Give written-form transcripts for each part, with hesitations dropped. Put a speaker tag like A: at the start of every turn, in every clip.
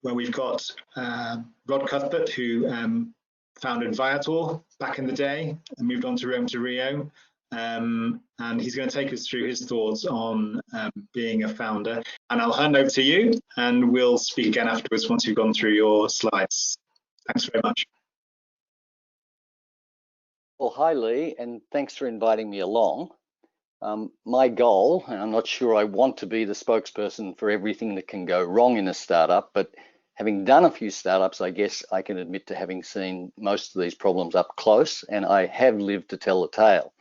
A: where we've got Rod Cuthbert, who founded Viator back in the day and moved on to Rome2Rio. And he's going to take us through his thoughts on being a founder. And I'll hand over to you, and we'll speak again afterwards once you've gone through your slides. Thanks very much.
B: Well, hi, Lee, and thanks for inviting me along. My goal, and I'm not sure I want to be the spokesperson for everything that can go wrong in a startup, but having done a few startups, I guess I can admit to having seen most of these problems up close, and I have lived to tell the tale.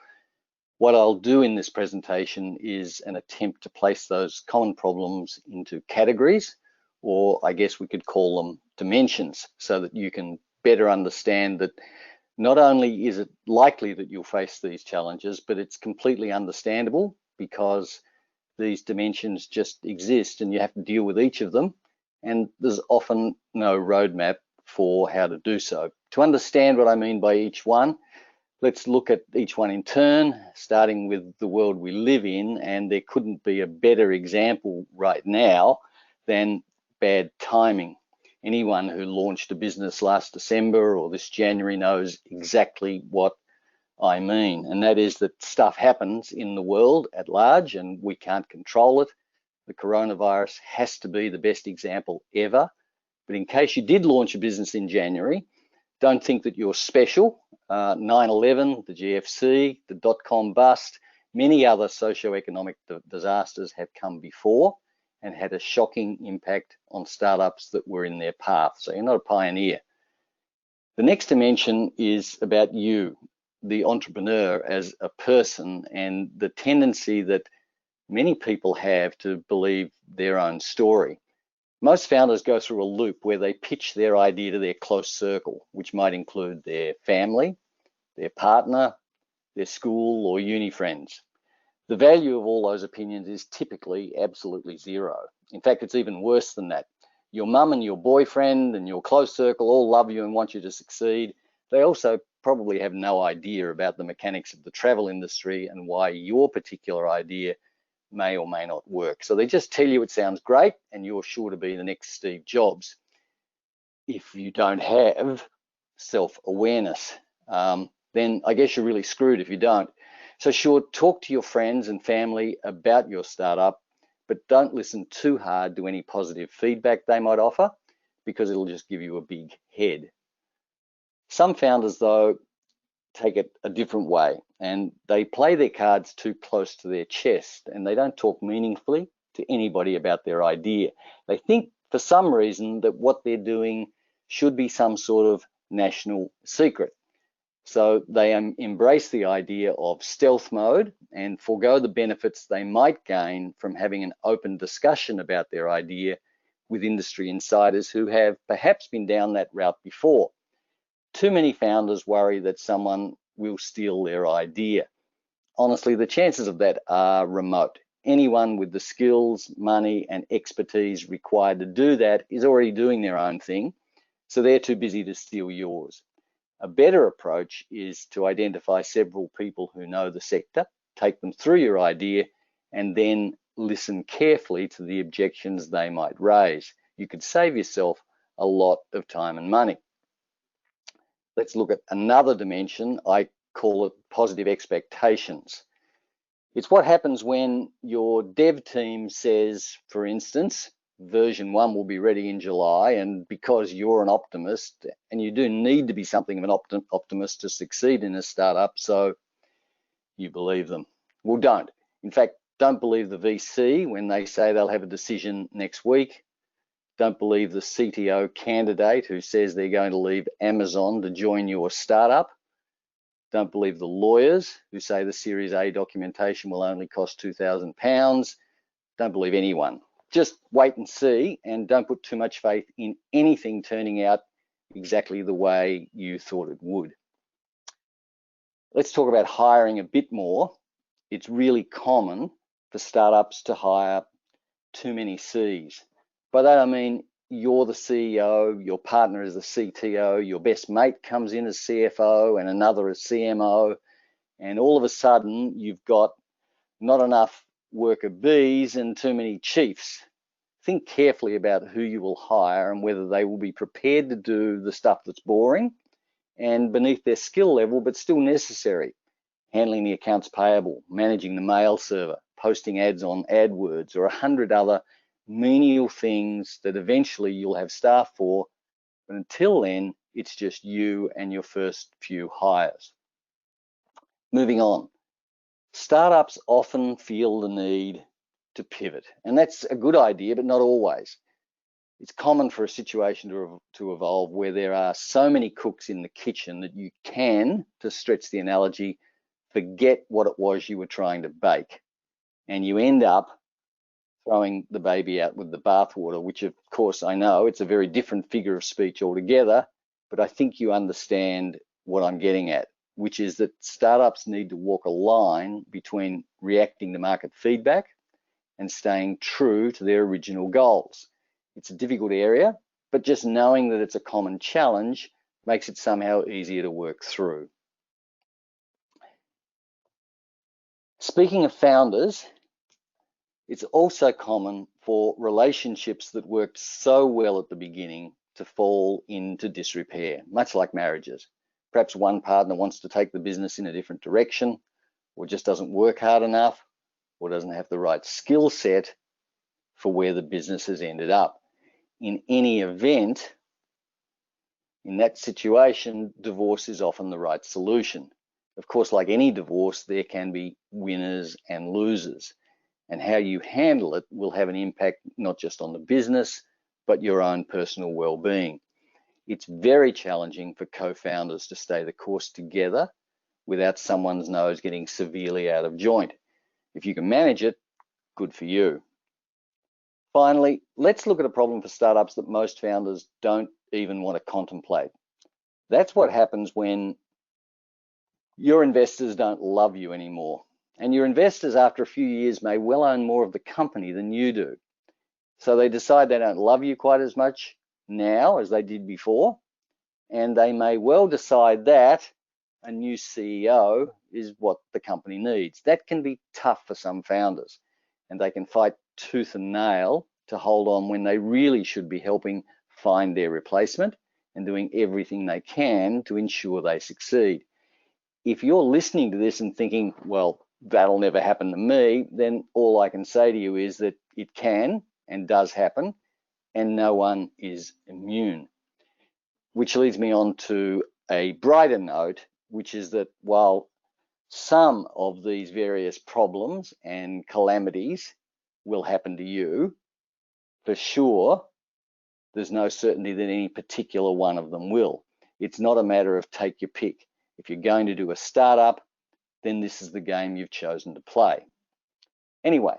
B: What I'll do in this presentation is an attempt to place those common problems into categories, or I guess we could call them dimensions, so that you can better understand that not only is it likely that you'll face these challenges, but it's completely understandable because these dimensions just exist and you have to deal with each of them. And there's often no roadmap for how to do so. To understand what I mean by each one, let's look at each one in turn, starting with the world we live in. And there couldn't be a better example right now than bad timing. Anyone who launched a business last December or this January knows exactly what I mean. And that is that stuff happens in the world at large and we can't control it. The coronavirus has to be the best example ever. But in case you did launch a business in January, don't think that you're special. 9/11, the GFC, the dot-com bust, many other socioeconomic disasters have come before and had a shocking impact on startups that were in their path. So you're not a pioneer. The next dimension is about you, the entrepreneur, as a person, and the tendency that many people have to believe their own story. Most founders go through a loop where they pitch their idea to their close circle, which might include their family, their partner, their school or uni friends. The value of all those opinions is typically absolutely zero. In fact, it's even worse than that. Your mum and your boyfriend and your close circle all love you and want you to succeed. They also probably have no idea about the mechanics of the travel industry and why your particular idea may or may not work. So they just tell you it sounds great and you're sure to be the next Steve Jobs. If you don't have self-awareness, then I guess you're really screwed if you don't. So sure, talk to your friends and family about your startup, but don't listen too hard to any positive feedback they might offer because it'll just give you a big head. Some founders, though, take it a different way and they play their cards too close to their chest and they don't talk meaningfully to anybody about their idea. They think for some reason that what they're doing should be some sort of national secret. So they embrace the idea of stealth mode and forego the benefits they might gain from having an open discussion about their idea with industry insiders who have perhaps been down that route before. Too many founders worry that someone will steal their idea. Honestly, the chances of that are remote. Anyone with the skills, money, and expertise required to do that is already doing their own thing, so they're too busy to steal yours. A better approach is to identify several people who know the sector, take them through your idea, and then listen carefully to the objections they might raise. You could save yourself a lot of time and money. Let's look at another dimension. I call it positive expectations. It's what happens when your dev team says, for instance, version 1 will be ready in July, and because you're an optimist, and you do need to be something of an optimist to succeed in a startup, so you believe them. Well, don't. In fact, don't believe the VC when they say they'll have a decision next week. Don't believe the CTO candidate who says they're going to leave Amazon to join your startup. Don't believe the lawyers who say the Series A documentation will only cost £2,000. Don't believe anyone. Just wait and see, and don't put too much faith in anything turning out exactly the way you thought it would. Let's talk about hiring a bit more. It's really common for startups to hire too many Cs. By that I mean you're the CEO, your partner is the CTO, your best mate comes in as CFO and another as CMO, and all of a sudden you've got not enough worker bees and too many chiefs. think carefully about who you will hire and whether they will be prepared to do the stuff that's boring and beneath their skill level, but still necessary. Handling the accounts payable, managing the mail server, posting ads on AdWords, or 100 other menial things that eventually you'll have staff for. But until then, it's just you and your first few hires. Moving on. Startups often feel the need to pivot, and that's a good idea, but not always. It's common for a situation to evolve where there are so many cooks in the kitchen that you can, to stretch the analogy, forget what it was you were trying to bake, and you end up throwing the baby out with the bathwater, which of course I know it's a very different figure of speech altogether, but I think you understand what I'm getting at, which is that startups need to walk a line between reacting to market feedback and staying true to their original goals. It's a difficult area, but just knowing that it's a common challenge makes it somehow easier to work through. Speaking of founders, it's also common for relationships that worked so well at the beginning to fall into disrepair, much like marriages. Perhaps one partner wants to take the business in a different direction, or just doesn't work hard enough, or doesn't have the right skill set for where the business has ended up. In any event, in that situation, divorce is often the right solution. Of course, like any divorce, there can be winners and losers, and how you handle it will have an impact not just on the business, but your own personal well-being. It's very challenging for co-founders to stay the course together without someone's nose getting severely out of joint. If you can manage it, good for you. Finally, let's look at a problem for startups that most founders don't even want to contemplate. That's what happens when your investors don't love you anymore. And your investors, after a few years, may well own more of the company than you do. So they decide they don't love you quite as much now as they did before. And they may well decide that a new CEO is what the company needs. That can be tough for some founders, and they can fight tooth and nail to hold on when they really should be helping find their replacement and doing everything they can to ensure they succeed. If you're listening to this and thinking, well, that'll never happen to me, then all I can say to you is that it can and does happen, and no one is immune. Which leads me on to a brighter note, which is that while some of these various problems and calamities will happen to you, for sure, there's no certainty that any particular one of them will. It's not a matter of take your pick. If you're going to do a startup, then this is the game you've chosen to play. Anyway,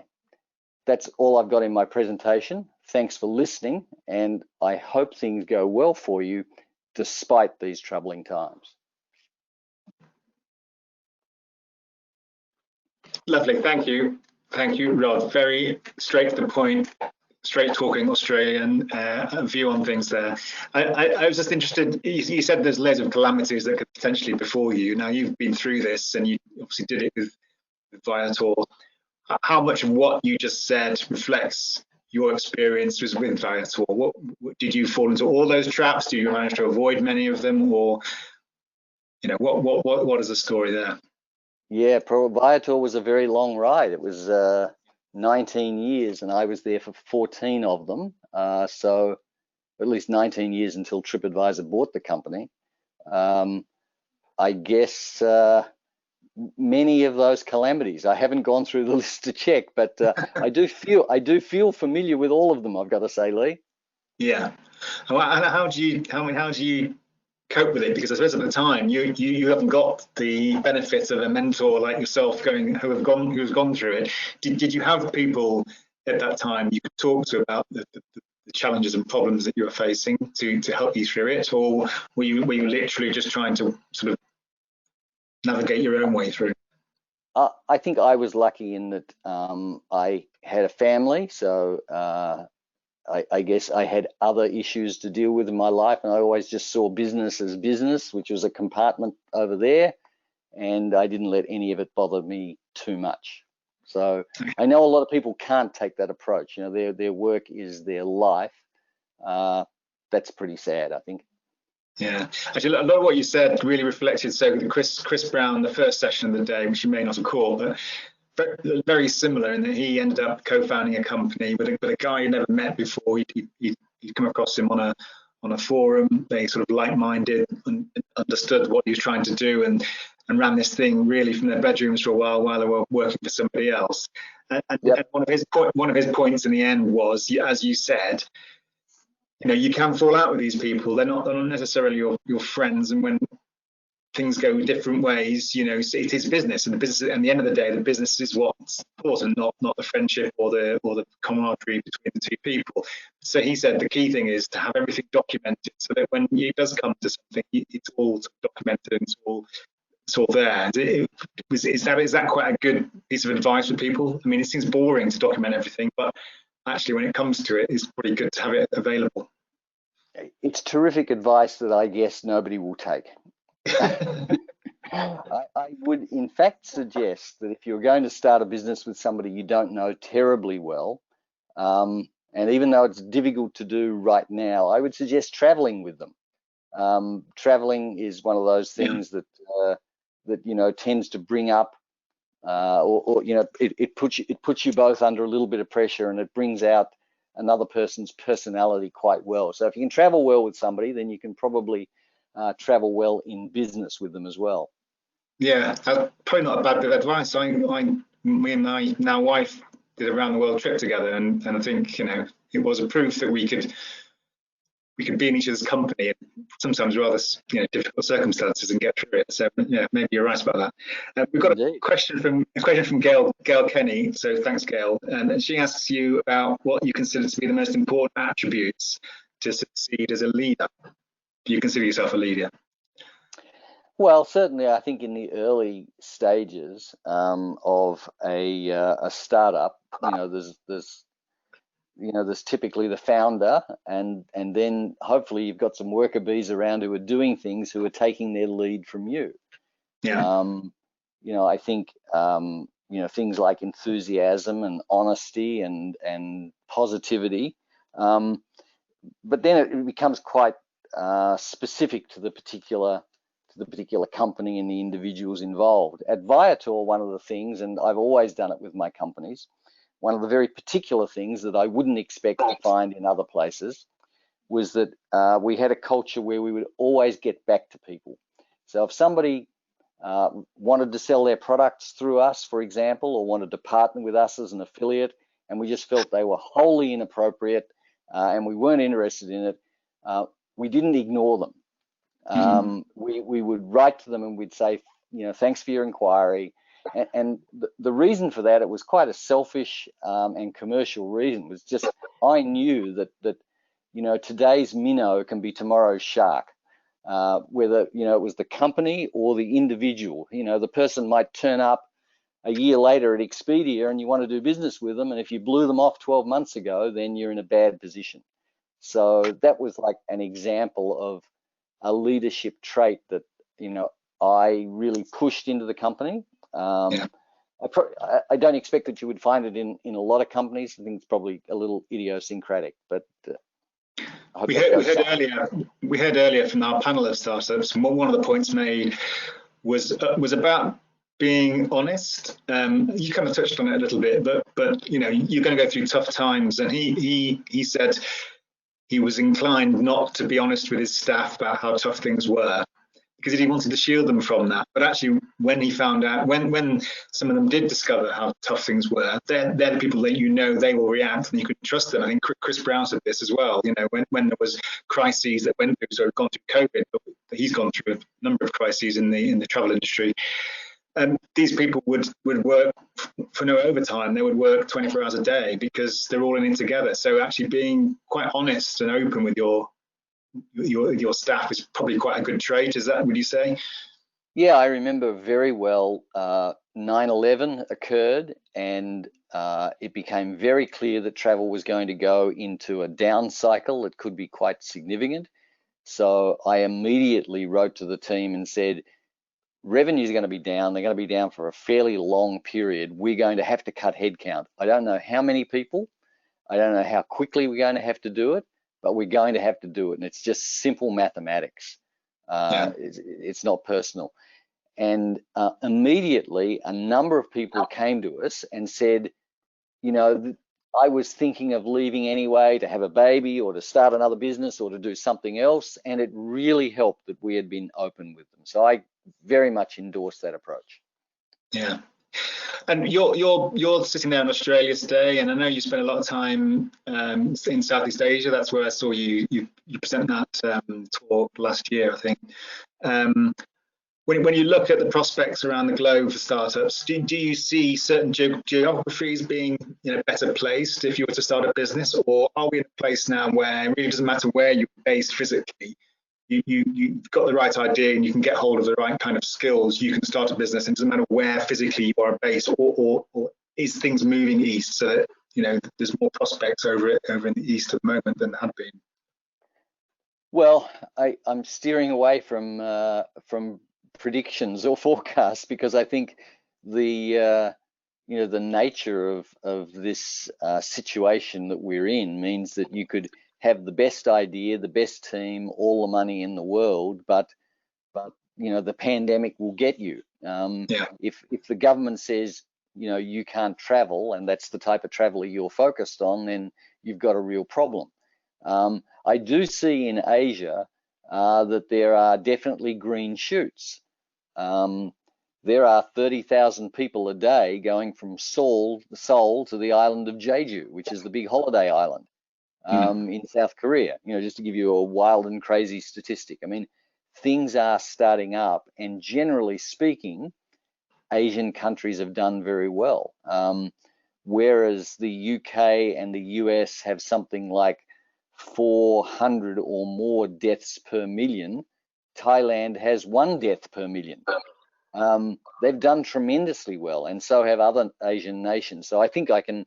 B: that's all I've got in my presentation. Thanks for listening, and I hope things go well for you despite these troubling times.
A: Lovely, thank you. Thank you, Rod. Very straight to the point, straight talking Australian view on things there. I was just interested, you said there's loads of calamities that could potentially befall you. Now you've been through this and you obviously did it with Viator. How much of what you just said reflects your experience with Viator? What did you fall into all those traps? Do you manage to avoid many of them, or what is the story there?
B: Yeah, Viator was a very long ride. It was 19 years, and I was there for 14 of them. So at least 19 years until TripAdvisor bought the company. I guess many of those calamities. I haven't gone through the list to check, but I do feel familiar with all of them, I've got to say, Lee.
A: Yeah. And how do you cope with it? Because I suppose at the time you haven't got the benefit of a mentor like yourself who's gone through it. Did you have people at that time you could talk to about the challenges and problems that you were facing to help you through it, or were you literally just trying to sort of navigate your own way through?
B: I think I was lucky in that I had a family, so I guess I had other issues to deal with in my life, and I always just saw business as business, which was a compartment over there, and I didn't let any of it bother me too much. So I know a lot of people can't take that approach. You know, their work is their life. That's pretty sad, I think.
A: Yeah, actually, a lot of what you said really reflected. So Chris Brown, the first session of the day, which you may not have caught, but very similar in that he ended up co-founding a company with a guy he never met before. He'd come across him on a forum. They sort of like-minded and understood what he was trying to do, and ran this thing really from their bedrooms for a while they were working for somebody else. And
B: Yep.
A: one of his points in the end was, as you said, you know, you can fall out with these people. They're not necessarily your friends, and when things go different ways, you know, it is business, and the business, at the end of the day, the business is what's important, not the friendship or the camaraderie between the two people. So he said the key thing is to have everything documented, so that when it does come to something, it's all documented and it's all there. Is that quite a good piece of advice for people? I mean, it seems boring to document everything, but actually, when it comes to it, it's pretty good to have it available.
B: It's terrific advice that I guess nobody will take. I would in fact suggest that if you're going to start a business with somebody you don't know terribly well, and even though it's difficult to do right now, I would suggest traveling with them. Traveling is one of those things that you know, tends to bring up, or you know, it puts you both under a little bit of pressure, and it brings out another person's personality quite well. So if you can travel well with somebody, then you can probably travel well in business with them as well.
A: Yeah, probably not a bad bit of advice. Me and my now wife did a round the world trip together, and I think, you know, it was a proof that we could be in each other's company, sometimes rather, you know, difficult circumstances, and get through it. So yeah, maybe you're right about that. We've got a question from Gail Kenny. So thanks, Gail. And she asks you about what you consider to be the most important attributes to succeed as a leader. Do you consider yourself a leader?
B: Well, certainly, I think in the early stages of a startup, you know, there's typically the founder, and then hopefully you've got some worker bees around who are doing things, who are taking their lead from you.
A: Yeah.
B: You know, I think you know, things like enthusiasm and honesty and positivity, but then it becomes quite specific to the particular company and the individuals involved. At Viator, one of the things, and I've always done it with my companies, one of the very particular things that I wouldn't expect to find in other places was that we had a culture where we would always get back to people. So if somebody wanted to sell their products through us, for example, or wanted to partner with us as an affiliate, and we just felt they were wholly inappropriate and we weren't interested in it, we didn't ignore them. We would write to them and we'd say, you know, thanks for your inquiry. And the reason for that, it was quite a selfish and commercial reason. It was just, I knew that you know, today's minnow can be tomorrow's shark, whether, you know, it was the company or the individual. You know, the person might turn up a year later at Expedia and you want to do business with them, and if you blew them off 12 months ago, then you're in a bad position. So that was like an example of a leadership trait that, you know, I really pushed into the company. I don't expect that you would find it in a lot of companies. I think it's probably a little idiosyncratic, but
A: we heard earlier from our panel of startups, one of the points made was about being honest. You kind of touched on it a little bit, but you know, you're going to go through tough times, and he said he was inclined not to be honest with his staff about how tough things were, because he wanted to shield them from that. But actually, when he found out, when some of them did discover how tough things were, they're the people that, you know, they will react and you can trust them. I think Chris Brown said this as well. You know, when there was crises that went through, so gone through COVID, but he's gone through a number of crises in the travel industry. These people would work for no overtime. They would work 24 hours a day because they're all in it together. So actually being quite honest and open with your staff is probably quite a good trait. Is that, would you say?
B: Yeah, I remember very well 9/11 occurred, and it became very clear that travel was going to go into a down cycle that could be quite significant. So I immediately wrote to the team and said, revenues are going to be down. They're going to be down for a fairly long period. We're going to have to cut headcount. I don't know how many people. I don't know how quickly we're going to have to do it, but we're going to have to do it. And it's just simple mathematics. It's not personal. And immediately, a number of people came to us and said, you know, I was thinking of leaving anyway to have a baby or to start another business or to do something else. And it really helped that we had been open with them. So I very much endorse that approach.
A: Yeah. And you're sitting there in Australia today, and I know you spent a lot of time in Southeast Asia. That's where I saw you present that talk last year, I think. When you look at the prospects around the globe for startups, do you see certain geographies being better placed if you were to start a business, or are we in a place now where it really doesn't matter where you're based physically? You've got the right idea and you can get hold of the right kind of skills, you can start a business, and it doesn't matter where physically you are based, or is things moving east so that there's more prospects over in the east at the moment than there had been?
B: Well, I'm steering away from predictions or forecasts, because I think the the nature of this situation that we're in means that you could have the best idea, the best team, all the money in the world, but the pandemic will get you. If the government says you can't travel, and that's the type of traveler you're focused on, then you've got a real problem. I do see in Asia that there are definitely green shoots. There are 30,000 people a day going from Seoul to the island of Jeju, which is the big holiday island in South Korea, just to give you a wild and crazy statistic. I mean, things are starting up, and generally speaking, Asian countries have done very well. Whereas the UK and the US have something like 400 or more deaths per million, Thailand has 1 death per million. They've done tremendously well, and so have other Asian nations. So I think I can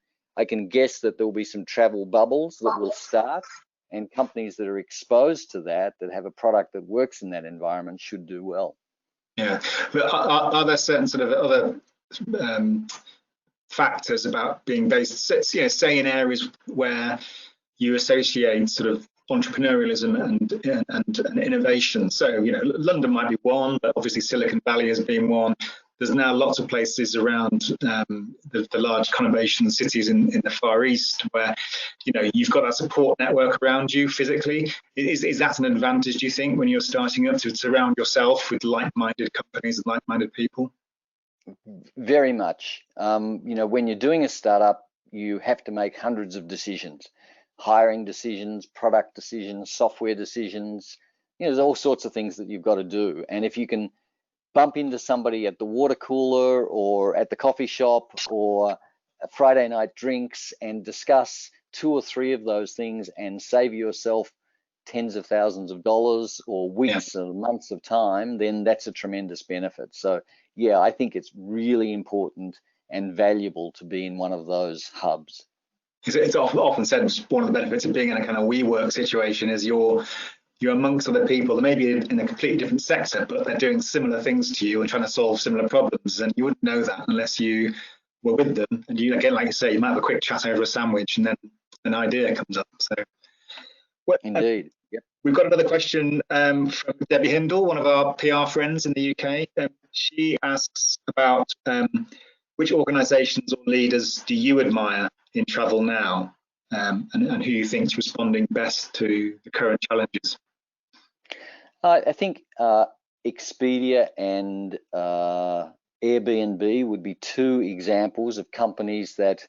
B: guess that there will be some travel bubbles that will start, and companies that are exposed to that have a product that works in that environment should do well.
A: Yeah, but are there certain sort of other factors about being based, say in areas where you associate sort of entrepreneurialism and innovation? So London might be one, but obviously Silicon Valley has been one. There's now lots of places around the large conurbation cities in the Far East where you've got that support network around you physically. Is that an advantage, do you think, when you're starting up, to surround yourself with like-minded companies and like-minded people?
B: Very much. When you're doing a startup, you have to make hundreds of decisions. Hiring decisions, product decisions, software decisions. There's all sorts of things that you've got to do. And if you can bump into somebody at the water cooler or at the coffee shop or Friday night drinks and discuss 2 or 3 of those things and save yourself tens of thousands of dollars or weeks or months of time, then that's a tremendous benefit. So yeah, I think it's really important and valuable to be in one of those hubs.
A: It's often said one of the benefits of being in a kind of WeWork situation is you're amongst other people that may be in a completely different sector, but they're doing similar things to you and trying to solve similar problems, and you wouldn't know that unless you were with them. And you, again, like you say, you might have a quick chat over a sandwich and then an idea comes up. So
B: indeed. Yep.
A: We've got another question from Debbie Hindle, one of our PR friends in the UK. She asks about which organisations or leaders do you admire in travel now, and who you think is responding best to the current challenges?
B: I think Expedia and Airbnb would be 2 examples of companies that,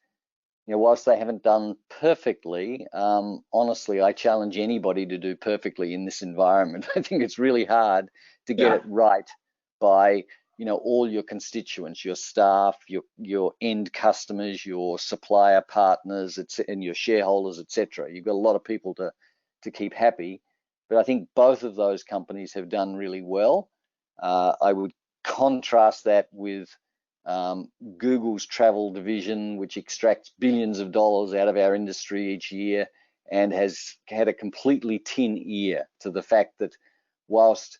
B: whilst they haven't done perfectly, honestly, I challenge anybody to do perfectly in this environment. I think it's really hard to get it right by all your constituents, your staff, your end customers, your supplier partners, and your shareholders, etc. You've got a lot of people to keep happy, but I think both of those companies have done really well. I would contrast that with Google's travel division, which extracts billions of dollars out of our industry each year and has had a completely tin ear to the fact that whilst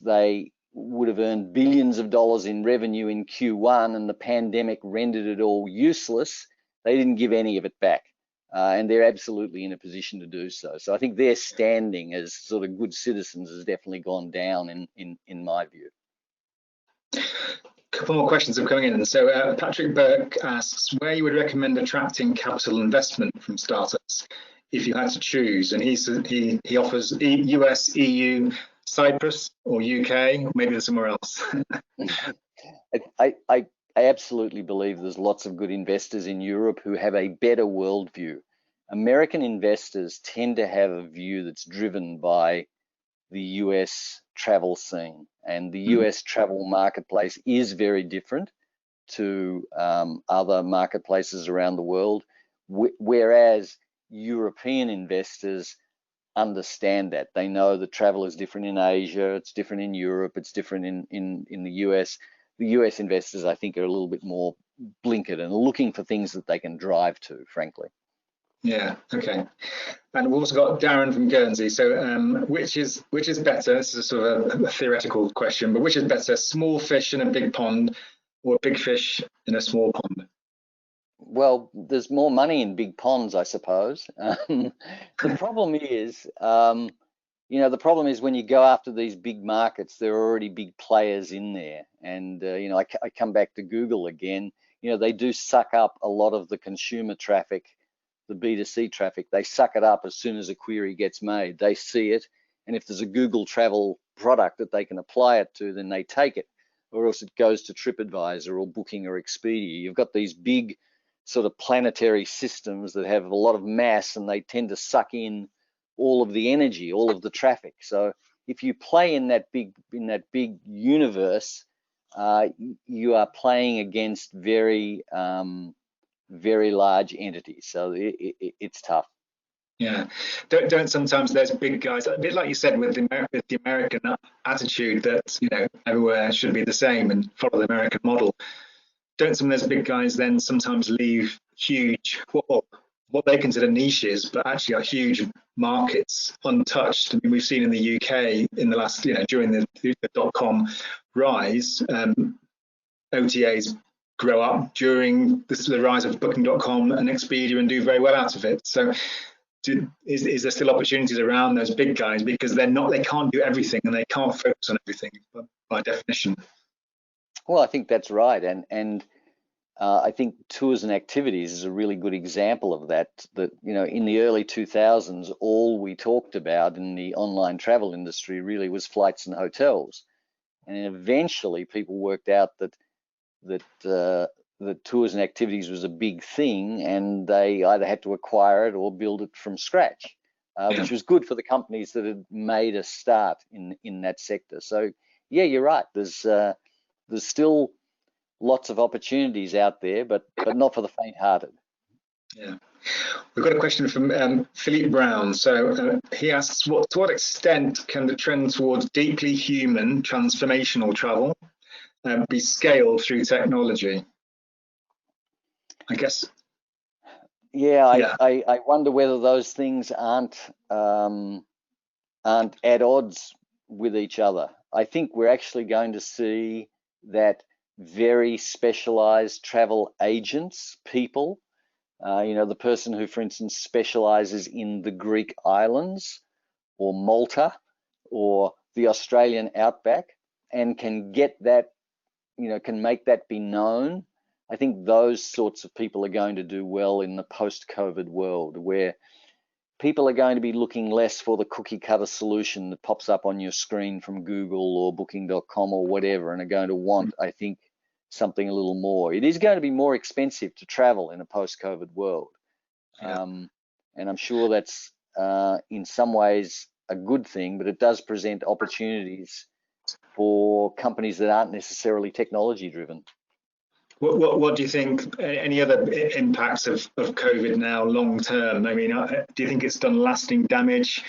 B: they would have earned billions of dollars in revenue in Q1 and the pandemic rendered it all useless, they didn't give any of it back. And they're absolutely in a position to do so. So I think their standing as sort of good citizens has definitely gone down in my view.
A: A couple more questions are coming in. So Patrick Burke asks where you would recommend attracting capital investment from startups if you had to choose. And he offers US, EU, Cyprus, or UK, or maybe somewhere else.
B: I absolutely believe there's lots of good investors in Europe who have a better worldview. American investors tend to have a view that's driven by the US travel scene, and the US travel marketplace is very different to other marketplaces around the world, whereas European investors understand that. They know that travel is different in Asia, it's different in Europe, it's different in the US. The US investors, I think, are a little bit more blinkered and looking for things that they can drive to, frankly.
A: Yeah, okay. And we've also got Darren from Guernsey. So which is better? This is a sort of a theoretical question, but which is better, small fish in a big pond or big fish in a small pond?
B: Well, there's more money in big ponds, I suppose. The problem is, the problem is when you go after these big markets, there are already big players in there. And, I come back to Google again. They do suck up a lot of the consumer traffic, the B2C traffic. They suck it up as soon as a query gets made. They see it. And if there's a Google travel product that they can apply it to, then they take it. Or else it goes to TripAdvisor or Booking or Expedia. You've got these big sort of planetary systems that have a lot of mass, and they tend to suck in all of the energy, all of the traffic. So if you play in that big universe, you are playing against very large entities. So it's tough.
A: Yeah, don't sometimes those big guys, a bit like you said with the American attitude that everywhere should be the same and follow the American model. Don't some of those big guys then sometimes leave huge, what they consider niches, but actually are huge markets untouched? I mean, we've seen in the UK in the last, during the .com rise, OTAs grow up during the rise of Booking.com and Expedia and do very well out of it. So is there still opportunities around those big guys because they can't do everything and they can't focus on everything by definition?
B: Well, I think that's right, and I think tours and activities is a really good example of that. That in the early 2000s, all we talked about in the online travel industry really was flights and hotels, and eventually people worked out that tours and activities was a big thing, and they either had to acquire it or build it from scratch, which was good for the companies that had made a start in that sector. So yeah, you're right. There's still lots of opportunities out there, but not for the faint-hearted.
A: Yeah, we've got a question from Philippe Brown. So he asks, to what extent can the trend towards deeply human transformational travel be scaled through technology? I guess.
B: Yeah, I wonder whether those things aren't at odds with each other. I think we're actually going to see that very specialized travel agents, people, the person who, for instance, specializes in the Greek islands or Malta or the Australian outback and can get that, can make that be known. I think those sorts of people are going to do well in the post-COVID world, where people are going to be looking less for the cookie cutter solution that pops up on your screen from Google or Booking.com or whatever, and are going to want, I think, something a little more. It is going to be more expensive to travel in a post-COVID world. And I'm sure that's in some ways a good thing, but it does present opportunities for companies that aren't necessarily technology driven.
A: What do you think? Any other impacts of COVID now long term? I mean, do you think it's done lasting damage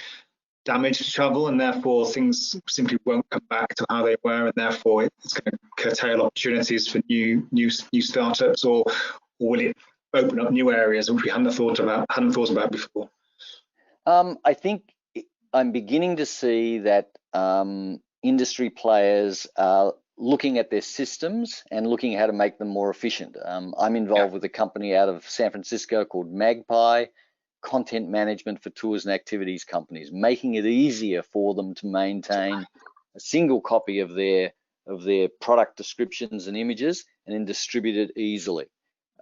A: to travel, and therefore things simply won't come back to how they were, and therefore it's going to curtail opportunities for new startups, or will it open up new areas which we hadn't thought about before?
B: I think I'm beginning to see that industry players are looking at their systems and looking how to make them more efficient. I'm involved with a company out of San Francisco called Magpie, content management for tours and activities companies, making it easier for them to maintain a single copy of their product descriptions and images and then distribute it easily.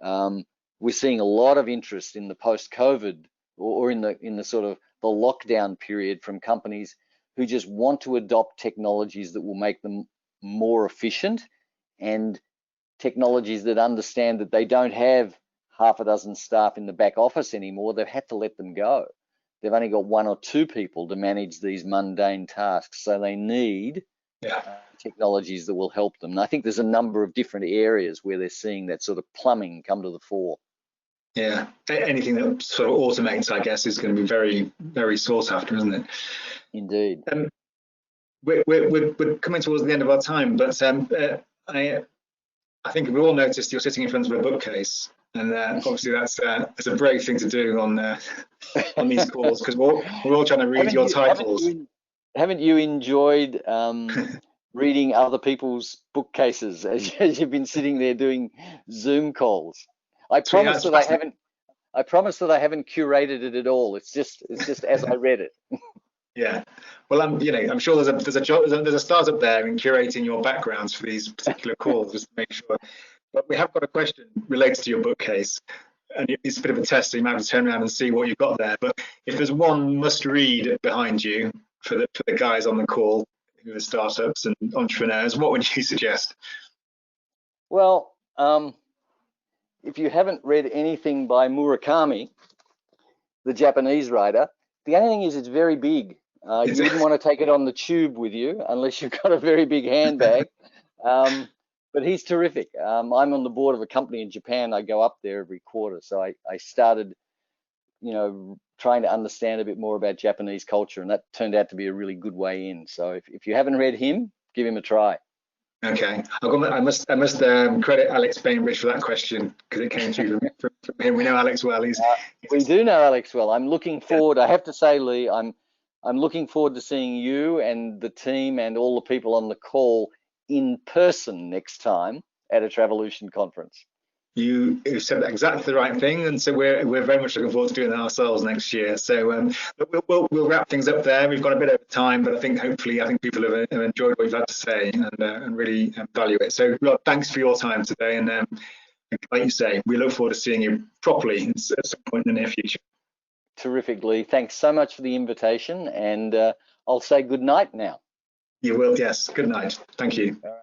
B: We're seeing a lot of interest in the post-COVID or in the sort of the lockdown period from companies who just want to adopt technologies that will make them more efficient, and technologies that understand that they don't have half a dozen staff in the back office anymore. They've had to let them go. They've only got 1 or 2 people to manage these mundane tasks, so they need technologies that will help them. And I think there's a number of different areas where they're seeing that sort of plumbing come to the fore.
A: Yeah, anything that sort of automates, I guess, is going to be very, very sought after, isn't it?
B: Indeed.
A: We're coming towards the end of our time, but I think we all noticed you're sitting in front of a bookcase, and obviously that's a brave thing to do on these calls, because we're all trying to read your titles.
B: Haven't you enjoyed reading other people's bookcases as you've been sitting there doing Zoom calls? I promise that I haven't curated it at all. It's just as I read it.
A: Yeah, well, I'm sure there's a startup there in curating your backgrounds for these particular calls, just to make sure. But we have got a question related to your bookcase, and it's a bit of a test, so you might have to turn around and see what you've got there. But if there's one must-read behind you for the guys on the call who are startups and entrepreneurs, what would you suggest?
B: Well, if you haven't read anything by Murakami, the Japanese writer, the only thing is it's very big. You wouldn't want to take it on the tube with you unless you've got a very big handbag. But he's terrific. I'm on the board of a company in Japan. I go up there every quarter. So I started, trying to understand a bit more about Japanese culture, and that turned out to be a really good way in. So if you haven't read him, give him a try.
A: Okay, I must credit Alex Bainbridge for that question, because it came through from him. We know Alex well.
B: We do know Alex well. I'm looking forward. I have to say, Lee, I'm looking forward to seeing you and the team and all the people on the call in person next time at a Travolution conference.
A: You said exactly the right thing, and so we're very much looking forward to doing that ourselves next year. So we'll wrap things up there. We've got a bit over time, but I think people have enjoyed what you've had to say and really value it. So Rod, thanks for your time today, and like you say, we look forward to seeing you properly at some point in the near future.
B: Terrifically. Thanks so much for the invitation, and I'll say good night now.
A: You will, yes. Good night. Thank you.
B: All right.